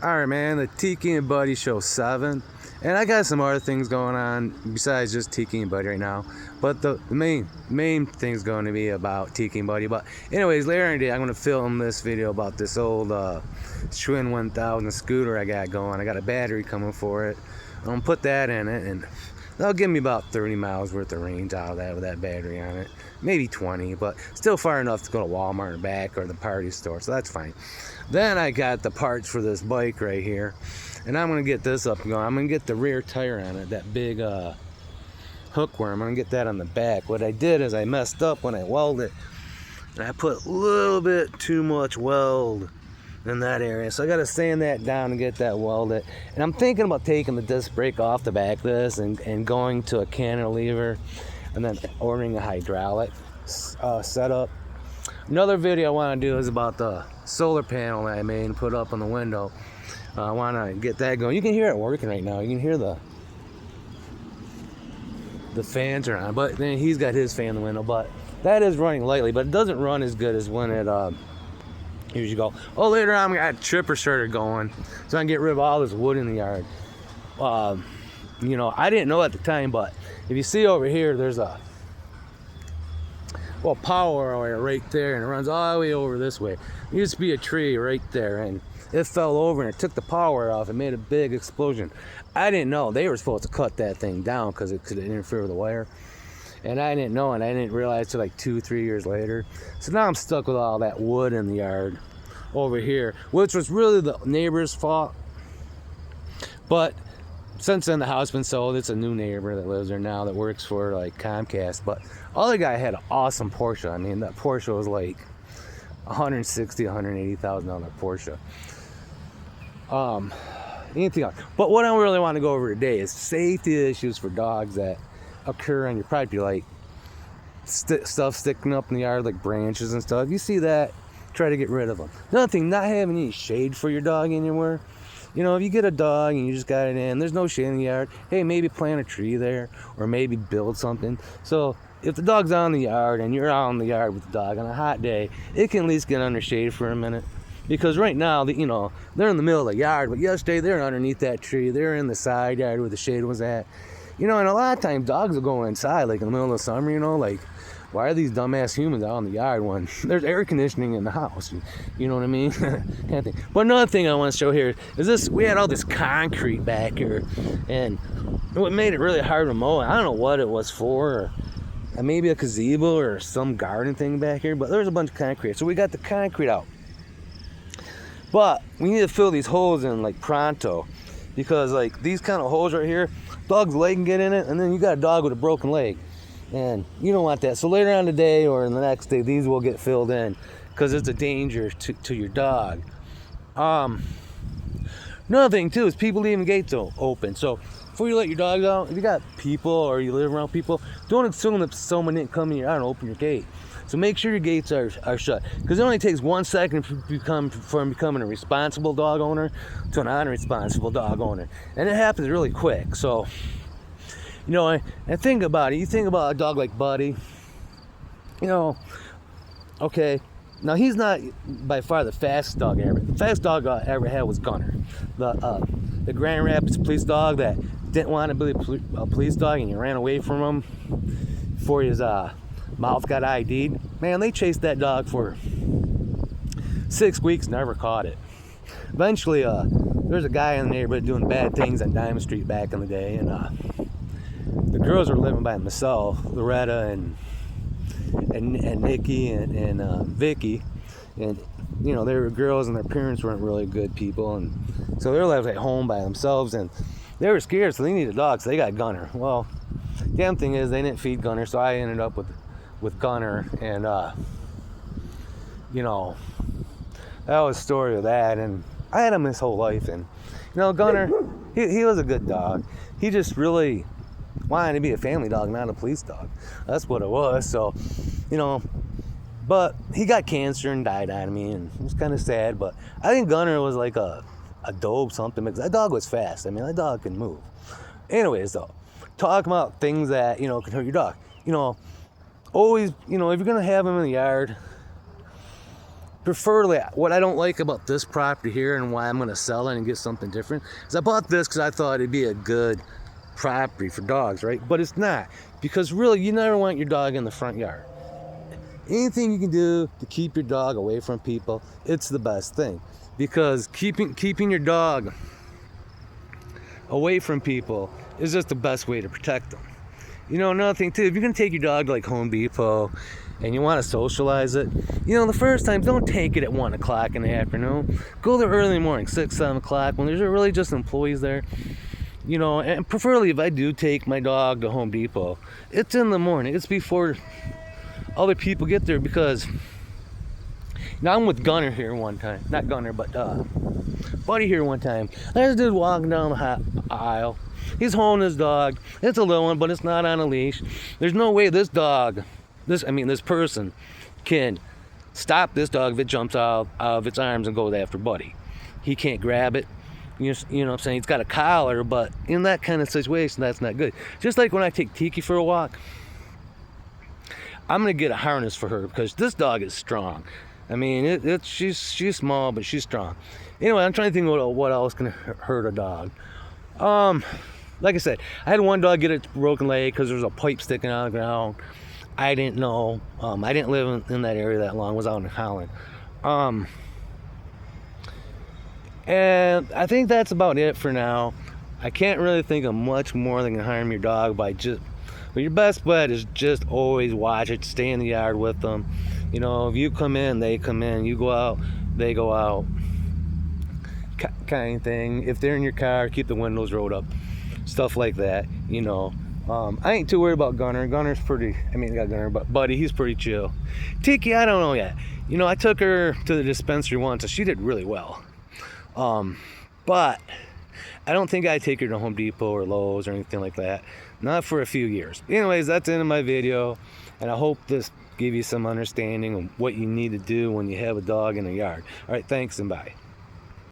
Alright, man, the Tiki and Buddy show 7. And I got some other things going on besides just Tiki and Buddy right now. But the main thing's going to be about Tiki and Buddy. But anyways, later in the day, I'm going to film this video about this old Schwinn 1000 scooter I got going. I got a battery coming for it. I'm going to put that in it, and that'll give me about 30 miles worth of range out of that with that battery on it. Maybe 20, but still far enough to go to Walmart and back or the party store, so that's fine. Then I got the parts for this bike right here, and I'm going to get this up and going. I'm going to get the rear tire on it, that big hookworm. I'm going to get that on the back. What I did is I messed up when I welded it, and I put a little bit too much weld in that area, so I got to sand that down and get that welded. And I'm thinking about taking the disc brake off the back of this and going to a cantilever and then ordering a hydraulic setup. Another video I want to do is about the solar panel that I made and put up on the window. I want to get that going. You can hear it working right now. You can hear the fans are on, but then he's got his fan in the window, but that is running lightly, but it doesn't run as good as when it usually go. Oh, later on we got a tripper starter going, so I can get rid of all this wood in the yard. You know, I didn't know at the time, but if you see over here, there's a power wire right there, and it runs all the way over this way. There used to be a tree right there, and it fell over and it took the power off and made a big explosion. I didn't know they were supposed to cut that thing down because it could interfere with the wire, and I didn't know, and I didn't realize till like 2-3 years later. So now I'm stuck with all that wood in the yard over here, which was really the neighbor's fault. But since then the house been sold, it's a new neighbor that lives there now that works for like Comcast. But other guy had an awesome Porsche. I mean, that Porsche was like $180,000 Porsche. Anything else. But what I really want to go over today is safety issues for dogs that occur on your property, like stuff sticking up in the yard, like branches and stuff. If you see that, try to get rid of them. Another thing, not having any shade for your dog anywhere. You know, if you get a dog and you just got it in, there's no shade in the yard, hey, maybe plant a tree there or maybe build something. So if the dog's out in the yard and you're out in the yard with the dog on a hot day, it can at least get under shade for a minute. Because right now, you know, they're in the middle of the yard, but yesterday they're underneath that tree. They're in the side yard where the shade was at. You know, and a lot of times dogs will go inside, like in the middle of the summer, you know, like, why are these dumbass humans out in the yard when there's air conditioning in the house? You know what I mean? Kind of thing. But another thing I want to show here is this. We had all this concrete back here, and what made it really hard to mow, I don't know what it was for, or maybe a gazebo or some garden thing back here, but there's a bunch of concrete. So we got the concrete out. But we need to fill these holes in like pronto, because like these kind of holes right here, dog's leg can get in it, and then you got a dog with a broken leg, and you don't want that. So later on today or in the next day, these will get filled in because it's a danger to your dog. Another thing too is people leaving gates open. So before you let your dogs out, if you got people or you live around people, don't assume that someone didn't come in your yard and open your gate. So make sure your gates are shut, because it only takes 1 second from becoming a responsible dog owner to an unresponsible dog owner, and it happens really quick. So, you know, and think about it. You think about a dog like Buddy. You know, okay, now he's not by far the fastest dog ever. The fastest dog I ever had was Gunner, the Grand Rapids police dog that didn't want to be a police dog, and you ran away from him before his mouth got ID'd. Man, they chased that dog for 6 weeks, never caught it. Eventually, there's a guy in the neighborhood doing bad things on Diamond Street back in the day, and the girls were living by themselves, Loretta and Nikki and Vicky, and you know, they were girls and their parents weren't really good people, and so they were left at home by themselves, and they were scared, so they needed a dog, so they got Gunner. Well, damn thing is they didn't feed Gunner, so I ended up with Gunner, and you know, that was the story of that. And I had him his whole life, and you know, Gunner, he was a good dog. He just really wanted to be a family dog, not a police dog. That's what it was. So, you know, but he got cancer and died on me, and it was kind of sad. But I think Gunner was like a dope something, because that dog was fast. I mean, that dog can move. Anyways, though, talking about things that, you know, can hurt your dog. You know, always, you know, if you're gonna have him in the yard, preferably, what I don't like about this property here and why I'm going to sell it and get something different is I bought this because I thought it'd be a good property for dogs, right? But it's not, because really you never want your dog in the front yard. Anything you can do to keep your dog away from people, it's the best thing, because keeping your dog away from people is just the best way to protect them. You know, another thing too, if you're gonna take your dog to like Home Depot and you want to socialize it, you know, the first time, don't take it at 1 o'clock in the afternoon. Go there early in the morning, 6, 7 o'clock, when there's really just employees there. You know, and preferably if I do take my dog to Home Depot, it's in the morning. It's before other people get there, because now I'm with Gunner here one time. Not Gunner, but Buddy here one time. There's a dude walking down the aisle. He's holding his dog. It's a little one, but it's not on a leash. There's no way this person can stop this dog if it jumps out of its arms and goes after Buddy. He can't grab it. You know what I'm saying? He's got a collar, but in that kind of situation, that's not good. Just like when I take Tiki for a walk, I'm gonna get a harness for her because this dog is strong. I mean, she's small, but she's strong. Anyway, I'm trying to think what else can hurt a dog. Like I said, I had one dog get a broken leg because there was a pipe sticking out of the ground. I didn't know. I didn't live in that area that long. I was out in Holland. And I think that's about it for now. I can't really think of much more that can harm your dog but your best bet is just always watch it. Stay in the yard with them. You know, if you come in, they come in. You go out, they go out. Kind of thing. If they're in your car, keep the windows rolled up. Stuff like that, you know. I ain't too worried about Gunner. Gunner's pretty, I got Gunner, but Buddy, he's pretty chill. Tiki, I don't know yet. You know, I took her to the dispensary once, and she did really well. But I don't think I'd take her to Home Depot or Lowe's or anything like that. Not for a few years. Anyways, that's the end of my video, and I hope this gave you some understanding of what you need to do when you have a dog in the yard. All right, thanks and bye.